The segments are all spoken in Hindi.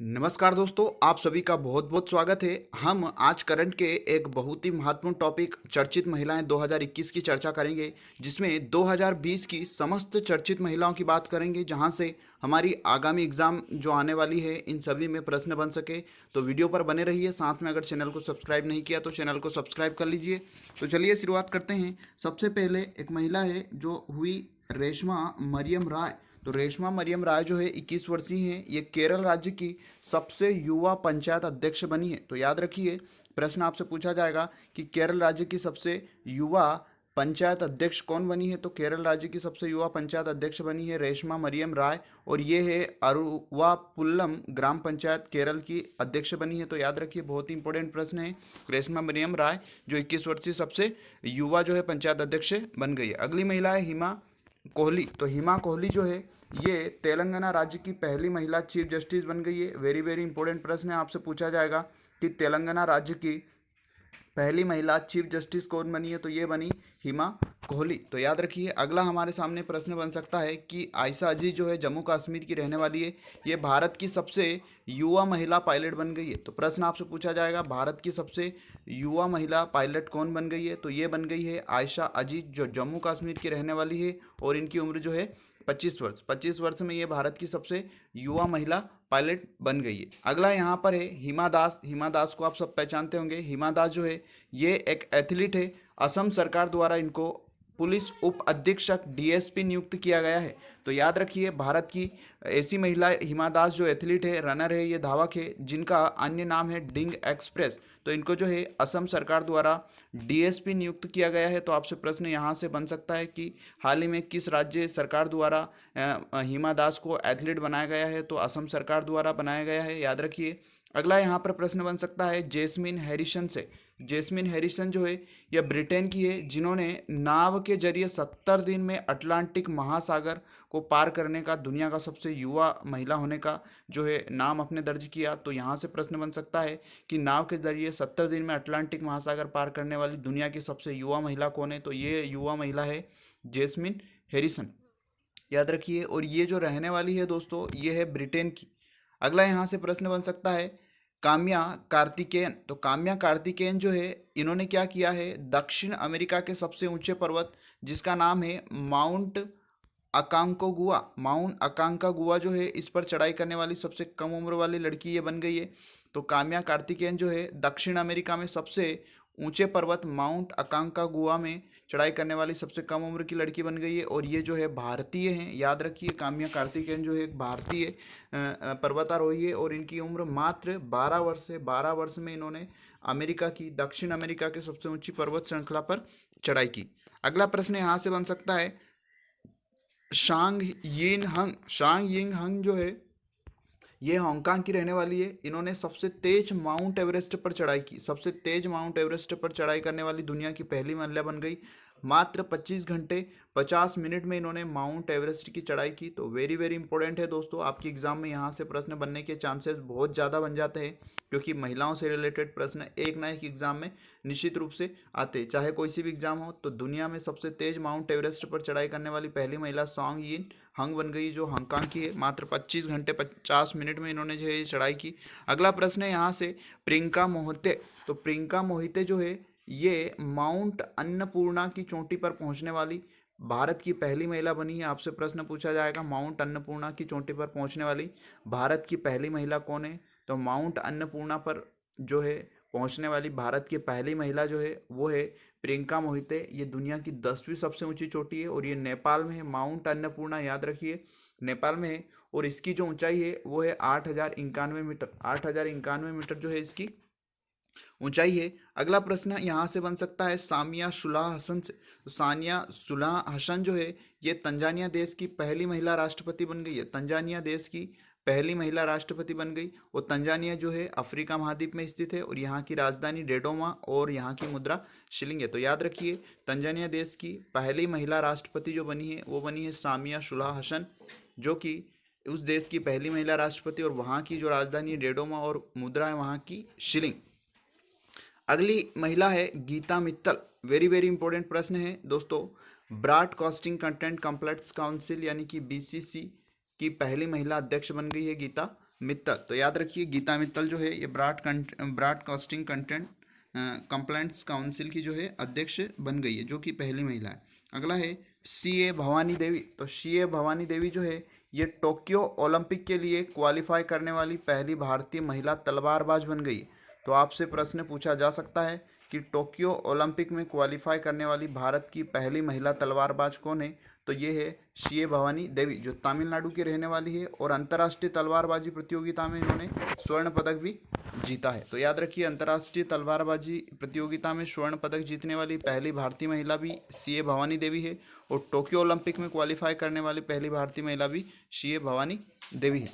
नमस्कार दोस्तों, आप सभी का बहुत बहुत स्वागत है। हम आज करंट के एक बहुत ही महत्वपूर्ण टॉपिक चर्चित महिलाएं 2021 की चर्चा करेंगे, जिसमें 2020 की समस्त चर्चित महिलाओं की बात करेंगे, जहां से हमारी आगामी एग्जाम जो आने वाली है इन सभी में प्रश्न बन सके। तो वीडियो पर बने रहिए, साथ में अगर चैनल को सब्सक्राइब नहीं किया तो चैनल को सब्सक्राइब कर लीजिए। तो चलिए शुरुआत करते हैं। सबसे पहले एक महिला है जो हुई रेशमा मरियम राय। तो रेशमा मरियम राय जो है 21 वर्षीय हैं। ये केरल राज्य की सबसे युवा पंचायत अध्यक्ष बनी है। तो याद रखिए, प्रश्न आपसे पूछा जाएगा कि केरल राज्य की सबसे युवा पंचायत अध्यक्ष कौन बनी है। तो केरल राज्य की सबसे युवा पंचायत अध्यक्ष बनी है रेशमा मरियम राय, और ये है अरुवापुल्लम ग्राम पंचायत केरल की अध्यक्ष बनी है। तो याद रखिए, बहुत ही इंपॉर्टेंट प्रश्न है। रेशमा मरियम राय जो 21 वर्षीय सबसे युवा जो है पंचायत अध्यक्ष बन गई है। अगली महिला है हिमा कोहली। तो हिमा कोहली जो है ये तेलंगाना राज्य की पहली महिला चीफ जस्टिस बन गई है। वेरी वेरी इंपॉर्टेंट प्रश्न है, आपसे पूछा जाएगा कि तेलंगाना राज्य की पहली महिला चीफ जस्टिस कौन बनी है। तो ये बनी हिमा कोहली। तो याद रखिए, अगला हमारे सामने प्रश्न बन सकता है कि आयशा अजीज जो है जम्मू कश्मीर की रहने वाली है। ये भारत की सबसे युवा महिला पायलट बन गई है। तो प्रश्न आपसे पूछा जाएगा, भारत की सबसे युवा महिला पायलट कौन बन गई है। तो ये बन गई है आयशा अजीज, जो जम्मू कश्मीर की रहने वाली है, और इनकी उम्र जो है 25 वर्ष। 25 वर्ष में ये भारत की सबसे युवा महिला पायलट बन गई है। अगला यहाँ पर है हिमा दास। हिमा दास को आप सब पहचानते होंगे। हिमा दास जो है ये एक एथलीट है। असम सरकार द्वारा इनको पुलिस उप अधीक्षक डीएसपी नियुक्त किया गया है। तो याद रखिए, भारत की ऐसी महिला हिमा दास जो एथलीट है, रनर है, ये धावक है, जिनका अन्य नाम है डिंग एक्सप्रेस। तो इनको जो है असम सरकार द्वारा डीएसपी नियुक्त किया गया है। तो आपसे प्रश्न यहाँ से बन सकता है कि हाल ही में किस राज्य सरकार द्वारा हिमा दास को एथलीट बनाया गया है। तो असम सरकार द्वारा बनाया गया है, याद रखिए। अगला यहाँ पर प्रश्न बन सकता है जेस्मिन हैरिसन से। जेस्मिन हैरिसन जो है यह ब्रिटेन की है, जिन्होंने नाव के जरिए 70 दिन में अटलांटिक महासागर को पार करने का दुनिया का सबसे युवा महिला होने का जो है नाम अपने दर्ज किया। तो यहाँ से प्रश्न बन सकता है कि नाव के जरिए 70 दिन में अटलांटिक महासागर पार करने वाली दुनिया की सबसे युवा महिला कौन है। तो ये युवा महिला है जेस्मिन हैरिसन, याद रखिए। और ये जो रहने वाली है दोस्तों, ये है ब्रिटेन की। अगला यहाँ से प्रश्न बन सकता है काम्या कार्तिकेयन। तो काम्या कार्तिकेयन जो है, इन्होंने क्या किया है, दक्षिण अमेरिका के सबसे ऊंचे पर्वत जिसका नाम है माउंट अकांकोगुआ। माउंट अकांकागुआ जो है, इस पर चढ़ाई करने वाली सबसे कम उम्र वाली लड़की ये बन गई है। तो काम्या कार्तिकेयन जो है दक्षिण अमेरिका में सबसे ऊंचे पर्वत माउंट अकांकागुआ में चढ़ाई करने वाली सबसे कम उम्र की लड़की बन गई है। और ये जो है भारतीय हैं, याद रखिए, काम्या कार्तिकेयन जो है एक भारतीय पर्वतारोही है, और इनकी उम्र मात्र 12 वर्ष है। 12 वर्ष में इन्होंने अमेरिका की, दक्षिण अमेरिका के सबसे ऊंची पर्वत श्रृंखला पर चढ़ाई की। अगला प्रश्न यहाँ से बन सकता है शांग यिन हंग। शांग यिंग हंग जो है ये हांगकांग की रहने वाली है। इन्होंने सबसे तेज माउंट एवरेस्ट पर चढ़ाई की। सबसे तेज माउंट एवरेस्ट पर चढ़ाई करने वाली दुनिया की पहली महिला बन गई। मात्र 25 घंटे 50 मिनट में इन्होंने माउंट एवरेस्ट की चढ़ाई की। तो वेरी वेरी इंपॉर्टेंट है दोस्तों, आपकी एग्जाम में यहाँ से प्रश्न बनने के चांसेस बहुत ज़्यादा बन जाते हैं, क्योंकि महिलाओं से रिलेटेड प्रश्न एक ना एक एग्जाम में निश्चित रूप से आते हैं, चाहे कोई सी भी एग्जाम हो। तो दुनिया में सबसे तेज माउंट एवरेस्ट पर चढ़ाई करने वाली पहली महिला सॉन्ग यिन हंग बन गई, जो हांगकांग की है। मात्र 25 घंटे 50 मिनट में इन्होंने जो है चढ़ाई की। अगला प्रश्न है यहाँ से प्रियंका मोहिते। तो प्रियंका मोहिते जो है ये माउंट अन्नपूर्णा की चोटी पर पहुंचने वाली भारत की पहली महिला बनी है। आपसे प्रश्न पूछा जाएगा, माउंट अन्नपूर्णा की चोटी पर पहुंचने वाली भारत की पहली महिला कौन है। तो माउंट अन्नपूर्णा पर जो है पहुंचने वाली भारत की पहली महिला जो है वो है प्रियंका मोहिते। ये दुनिया की 10वीं सबसे ऊंची चोटी है, और ये नेपाल में है। माउंट अन्नपूर्णा, याद रखिए, नेपाल में है, और इसकी जो ऊंचाई है वो है 8,091 मीटर। 8,091 मीटर जो है इसकी ऊंचाई है। अगला प्रश्न यहाँ से बन सकता है सामिया सुलह हसन से। तो सानिया सुलह हसन जो है ये तंजानिया देश की पहली महिला राष्ट्रपति बन गई है। तंजानिया देश की पहली महिला राष्ट्रपति बन गई। और तंजानिया जो है अफ्रीका महाद्वीप में स्थित है, और यहाँ की राजधानी डेडोमा और यहाँ की मुद्रा शिलिंग है। तो याद रखिए, तंजानिया देश की पहली महिला राष्ट्रपति जो बनी है वो बनी है सामिया सुलह हसन, जो कि उस देश की पहली महिला राष्ट्रपति, और वहाँ की जो राजधानी है डेडोमा और मुद्रा है वहाँ की शिलिंग। अगली महिला है Geeta Mittal. Very very important प्रश्न है दोस्तों। ब्रॉडकास्टिंग कंटेंट कंप्लेंट्स काउंसिल यानी कि बीसीसी की पहली महिला अध्यक्ष बन गई है गीता मित्तल। तो याद रखिए गीता मित्तल जो है ये ब्रॉडकास्टिंग कंटेंट कंप्लायंस काउंसिल की जो है अध्यक्ष बन गई है, जो कि पहली महिला है। अगला है सी ए भवानी देवी। तो सी ए भवानी देवी जो है ये टोक्यो ओलंपिक के लिए क्वालिफाई करने वाली पहली भारतीय महिला तलवारबाज बन गई है। तो आपसे प्रश्न पूछा जा सकता है कि टोक्यो ओलंपिक में क्वालिफाई करने वाली भारत की पहली महिला तलवारबाज कौन है। तो ये है सी ए भवानी देवी, जो तमिलनाडु की रहने वाली है, और अंतर्राष्ट्रीय तलवारबाजी प्रतियोगिता में इन्होंने स्वर्ण पदक भी जीता है। तो याद रखिए अंतर्राष्ट्रीय तलवारबाजी प्रतियोगिता में स्वर्ण पदक जीतने वाली पहली भारतीय महिला भी सी ए भवानी देवी है, और टोक्यो ओलंपिक में क्वालिफाई करने वाली पहली भारतीय महिला भी सी ए भवानी देवी है।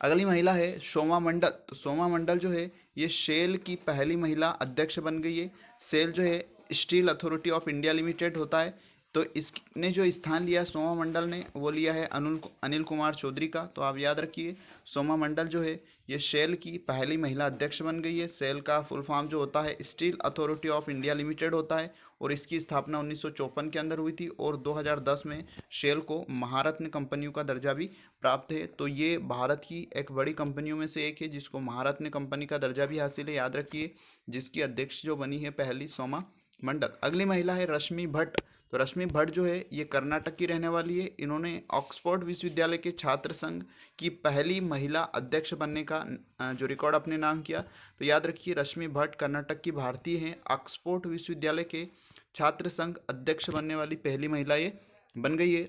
अगली महिला है सोमा मंडल। तो सोमा मंडल जो है ये शेल की पहली महिला अध्यक्ष बन गई है। सेल जो है steel authority of India limited होता है। तो इसने जो स्थान लिया सोमा मंडल ने, वो लिया है अनिल कुमार चौधरी का। तो आप याद रखिए सोमा मंडल जो है ये शेल की पहली महिला अध्यक्ष बन गई है। सेल का फुल फॉर्म जो होता है steel authority of India limited होता है, और इसकी स्थापना 1954 के अंदर हुई थी, और 2010 में शेल को महारत्न कंपनियों का दर्जा भी प्राप्त है। तो ये भारत की एक बड़ी कंपनियों में से एक है जिसको महारत्न कंपनी का दर्जा भी हासिल है, याद रखिए, जिसकी अध्यक्ष जो बनी है पहली सोमा मंडल। अगली महिला है रश्मि भट्ट। तो रश्मि भट्ट जो है ये कर्नाटक की रहने वाली है। इन्होंने ऑक्सफोर्ड विश्वविद्यालय के छात्र संघ की पहली महिला अध्यक्ष बनने का जो रिकॉर्ड अपने नाम किया। तो याद रखिए रश्मि भट्ट कर्नाटक की भारतीय हैं, ऑक्सफोर्ड विश्वविद्यालय के छात्र संघ अध्यक्ष बनने वाली पहली महिला ये बन गई है।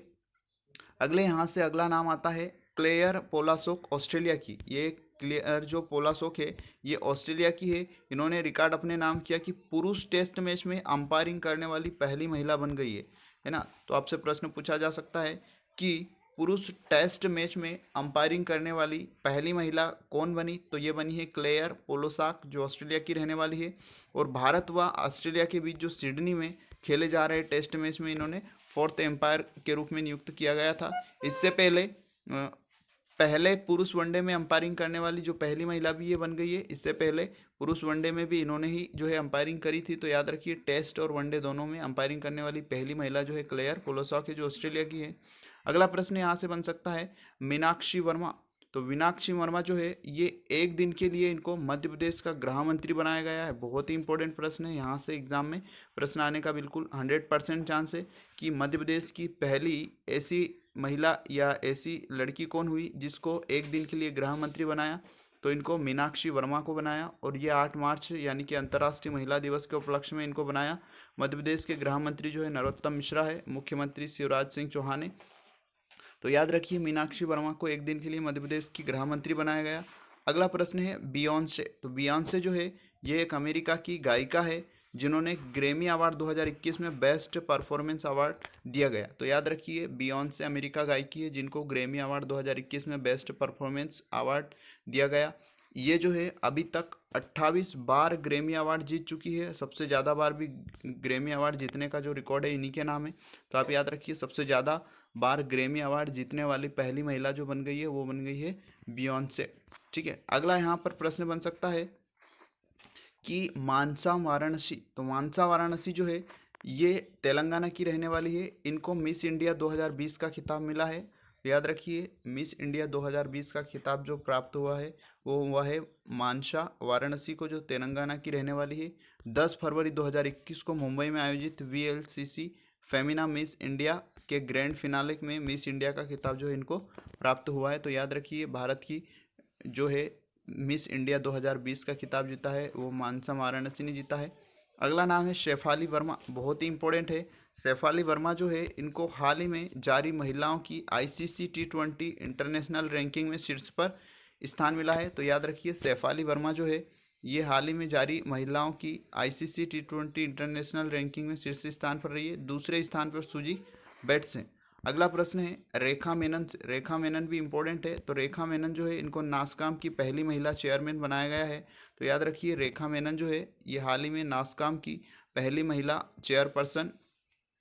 अगले यहाँ से अगला नाम आता है क्लेयर पोलासोक, ऑस्ट्रेलिया की। ये क्लेयर जो पोलासोक है ये ऑस्ट्रेलिया की है। इन्होंने रिकॉर्ड अपने नाम किया कि पुरुष टेस्ट मैच में अंपायरिंग करने वाली पहली महिला बन गई है ना। तो आपसे प्रश्न पूछा जा सकता है कि पुरुष टेस्ट मैच में अंपायरिंग करने वाली पहली महिला कौन बनी। तो ये बनी है क्लेयर पोलोसाक, जो ऑस्ट्रेलिया की रहने वाली है। और भारत व ऑस्ट्रेलिया के बीच जो सिडनी में खेले जा रहे टेस्ट मैच में इन्होंने फोर्थ एम्पायर के रूप में नियुक्त किया गया था। इससे पहले पुरुष वनडे में अंपायरिंग करने वाली जो पहली महिला भी ये बन गई है। इससे पहले पुरुष वनडे में भी इन्होंने ही जो है अंपायरिंग करी थी। तो याद रखिए टेस्ट और वनडे दोनों में अंपायरिंग करने वाली पहली महिला जो है क्लेयर पोलोसॉक है, जो ऑस्ट्रेलिया की है। अगला प्रश्न यहाँ से बन सकता है मीनाक्षी वर्मा। तो मीनाक्षी वर्मा जो है ये एक दिन के लिए इनको मध्य प्रदेश का गृह मंत्री बनाया गया है। बहुत ही इंपॉर्टेंट प्रश्न है, यहाँ से एग्जाम में प्रश्न आने का बिल्कुल 100% चांस है कि मध्य प्रदेश की पहली ऐसी महिला या ऐसी लड़की कौन हुई जिसको एक दिन के लिए गृह मंत्री बनाया। तो इनको मीनाक्षी वर्मा को बनाया, और ये 8 मार्च यानी कि अंतर्राष्ट्रीय महिला दिवस के उपलक्ष्य में इनको बनाया। मध्य प्रदेश के गृह मंत्री जो है नरोत्तम मिश्रा है, मुख्यमंत्री शिवराज सिंह चौहान है। तो याद रखिए मीनाक्षी वर्मा को एक दिन के लिए मध्य प्रदेश की गृह मंत्री बनाया गया। अगला प्रश्न है बियॉन्से। तो बियॉन्से जो है ये एक अमेरिका की गायिका है जिन्होंने ग्रैमी अवार्ड 2021 में बेस्ट परफॉर्मेंस अवार्ड दिया गया। तो याद रखिए बियॉन्से अमेरिका गायिकी है जिनको ग्रैमी अवार्ड 2021 में बेस्ट परफॉर्मेंस अवार्ड दिया गया। ये जो है अभी तक 28 बार ग्रैमी अवार्ड जीत चुकी है। सबसे ज़्यादा बार भी ग्रैमी अवार्ड जीतने का जो रिकॉर्ड है इन्हीं के नाम है। तो आप याद रखिए सबसे ज़्यादा बार ग्रैमी अवार्ड जीतने वाली पहली महिला जो बन गई है वो बन गई है बियॉन्से। ठीक है, अगला यहाँ पर प्रश्न बन सकता है कि मानसा वाराणसी। तो मानसा वाराणसी जो है ये तेलंगाना की रहने वाली है। इनको मिस इंडिया 2020 का खिताब मिला है। तो याद रखिए मिस इंडिया 2020 का खिताब जो प्राप्त हुआ है वो हुआ है मानसा वाराणसी को, जो तेलंगाना की रहने वाली है। 10 फरवरी 2021 को मुंबई में आयोजित VLCC फेमिना मिस इंडिया के ग्रैंड फिनाले में मिस इंडिया का खिताब जो है इनको प्राप्त हुआ है। तो याद रखिए भारत की जो है मिस इंडिया 2020 का खिताब जीता है वो मानसा वाराणसी ने जीता है। अगला नाम है शेफाली वर्मा, बहुत ही इंपॉर्टेंट है। शेफाली वर्मा जो है इनको हाल ही में जारी महिलाओं की ICC T20 इंटरनेशनल रैंकिंग में शीर्ष पर स्थान मिला है। तो याद रखिए शेफाली वर्मा जो है ये हाल ही में जारी महिलाओं की ICC T20 इंटरनेशनल रैंकिंग में शीर्ष स्थान पर रही है। दूसरे स्थान पर सूजी बैट्स हैं। अगला प्रश्न है रेखा मेनन से। रेखा मेनन भी इंपॉर्टेंट है। तो रेखा मेनन जो है इनको नासकाम की पहली महिला चेयरमैन बनाया गया है। तो याद रखिए रेखा मेनन जो है ये हाल ही में नासकाम की पहली महिला चेयरपर्सन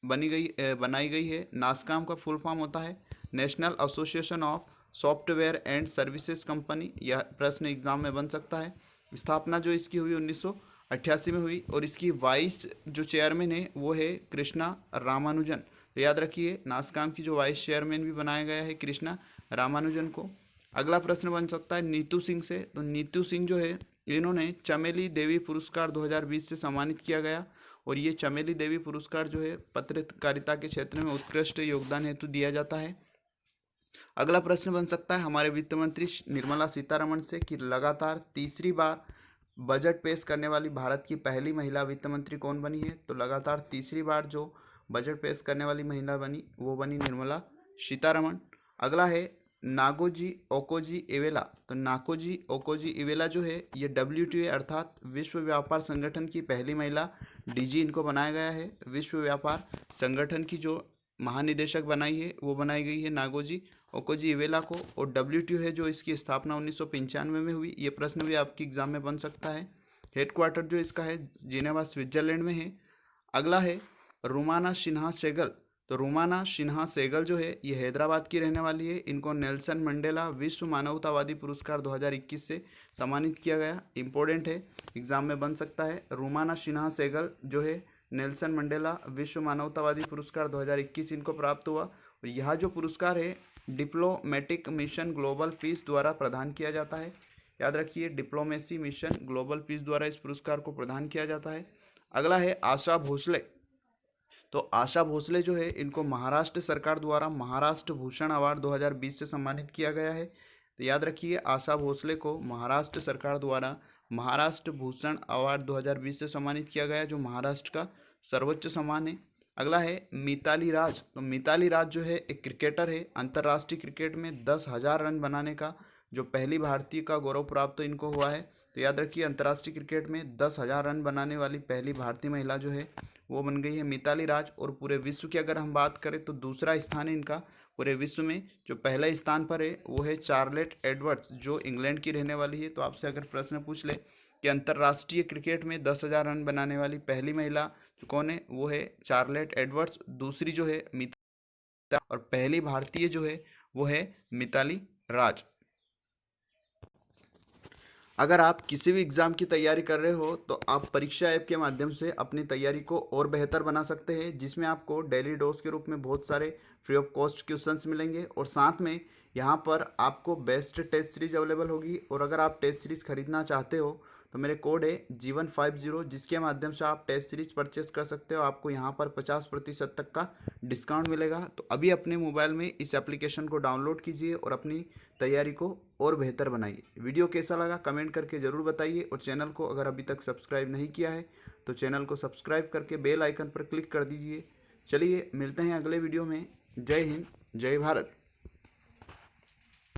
बनाई गई है। नासकाम का फुल फॉर्म होता है national association of software and services company. यह प्रश्न एग्जाम में बन सकता है। स्थापना जो इसकी हुई 1988 में हुई, और इसकी वाइस जो चेयरमैन है वो है कृष्णा रामानुजन। तो याद रखिए नासकाम की जो वाइस चेयरमैन भी बनाया गया है कृष्णा रामानुजन को। अगला प्रश्न बन सकता है नीतू सिंह से। तो नीतू सिंह जो है इन्होंने चमेली देवी पुरस्कार 2020 से सम्मानित किया गया, और ये चमेली देवी पुरस्कार जो है पत्रकारिता के क्षेत्र में उत्कृष्ट योगदान हेतु दिया जाता है। अगला प्रश्न बन सकता है हमारे वित्त मंत्री निर्मला सीतारमण से कि लगातार तीसरी बार बजट पेश करने वाली भारत की पहली महिला वित्त मंत्री कौन बनी है। तो लगातार तीसरी बार जो बजट पेश करने वाली महिला बनी वो बनी निर्मला सीतारमण। अगला है नागोजी ओकोजी इवेला। तो नाकोजी ओकोजी इवेला जो है ये WTO अर्थात विश्व व्यापार संगठन की पहली महिला DG इनको बनाया गया है। विश्व व्यापार संगठन की जो महानिदेशक बनाई है वो बनाई गई है नागोजी ओकोजी इवेला को, और WTO है जो इसकी स्थापना 1995 में हुई। ये प्रश्न भी आपकी एग्जाम में बन सकता है। हेडक्वार्टर जो इसका है जिनेवा स्विट्जरलैंड में है। अगला है रुमाना सिन्हा सेगल। तो रुमाना सिन्हा सेगल जो है ये हैदराबाद की रहने वाली है। इनको नेल्सन मंडेला विश्व मानवतावादी पुरस्कार 2021 से सम्मानित किया गया। इंपॉर्टेंट है, एग्जाम में बन सकता है। रुमाना सिन्हा सेगल जो है नेल्सन मंडेला विश्व मानवतावादी पुरस्कार 2021 इनको प्राप्त हुआ। और यह जो पुरस्कार है डिप्लोमेटिक मिशन ग्लोबल पीस द्वारा प्रदान किया जाता है। याद रखिए, डिप्लोमेसी मिशन ग्लोबल पीस द्वारा इस पुरस्कार को प्रदान किया जाता है। अगला है आशा भोसले। तो आशा भोसले जो है इनको महाराष्ट्र सरकार द्वारा महाराष्ट्र भूषण अवार्ड 2020 से सम्मानित किया गया है। तो याद रखिए, आशा भोसले को महाराष्ट्र सरकार द्वारा महाराष्ट्र भूषण अवार्ड 2020 से सम्मानित किया गया, जो महाराष्ट्र का सर्वोच्च सम्मान है। अगला है मिताली राज। तो मिताली राज जो है एक क्रिकेटर है। अंतर्राष्ट्रीय क्रिकेट में 10,000 रन बनाने का जो पहली भारतीय का गौरव प्राप्त इनको हुआ है। तो याद रखिए, अंतर्राष्ट्रीय क्रिकेट में 10,000 रन बनाने वाली पहली भारतीय महिला जो है वो बन गई है मिताली राज। और पूरे विश्व की अगर हम बात करें तो दूसरा स्थान है इनका पूरे विश्व में। जो पहले स्थान पर है वो है चार्लेट एडवर्ड्स, जो इंग्लैंड की रहने वाली है। तो आपसे अगर प्रश्न पूछ ले कि अंतर्राष्ट्रीय क्रिकेट में 10,000 रन बनाने वाली पहली महिला जो कौन है, वो है चार्लेट एडवर्ड्स। दूसरी जो है मिताली, और पहली भारतीय जो है वो है मिताली राज। अगर आप किसी भी एग्ज़ाम की तैयारी कर रहे हो तो आप परीक्षा ऐप के माध्यम से अपनी तैयारी को और बेहतर बना सकते हैं, जिसमें आपको डेली डोज के रूप में बहुत सारे फ्री ऑफ कॉस्ट क्वेश्चंस मिलेंगे, और साथ में यहाँ पर आपको बेस्ट टेस्ट सीरीज अवेलेबल होगी। और अगर आप टेस्ट सीरीज़ खरीदना चाहते हो तो मेरे कोड है G150, जिसके माध्यम से आप टेस्ट सीरीज परचेस कर सकते हो। आपको यहाँ पर 50% तक का डिस्काउंट मिलेगा। तो अभी अपने मोबाइल में इस एप्लीकेशन को डाउनलोड कीजिए और अपनी तैयारी को और बेहतर बनाइए। वीडियो कैसा लगा कमेंट करके ज़रूर बताइए, और चैनल को अगर अभी तक सब्सक्राइब नहीं किया है तो चैनल को सब्सक्राइब करके बेल आइकन पर क्लिक कर दीजिए। चलिए मिलते हैं अगले वीडियो में। जय हिंद, जय भारत।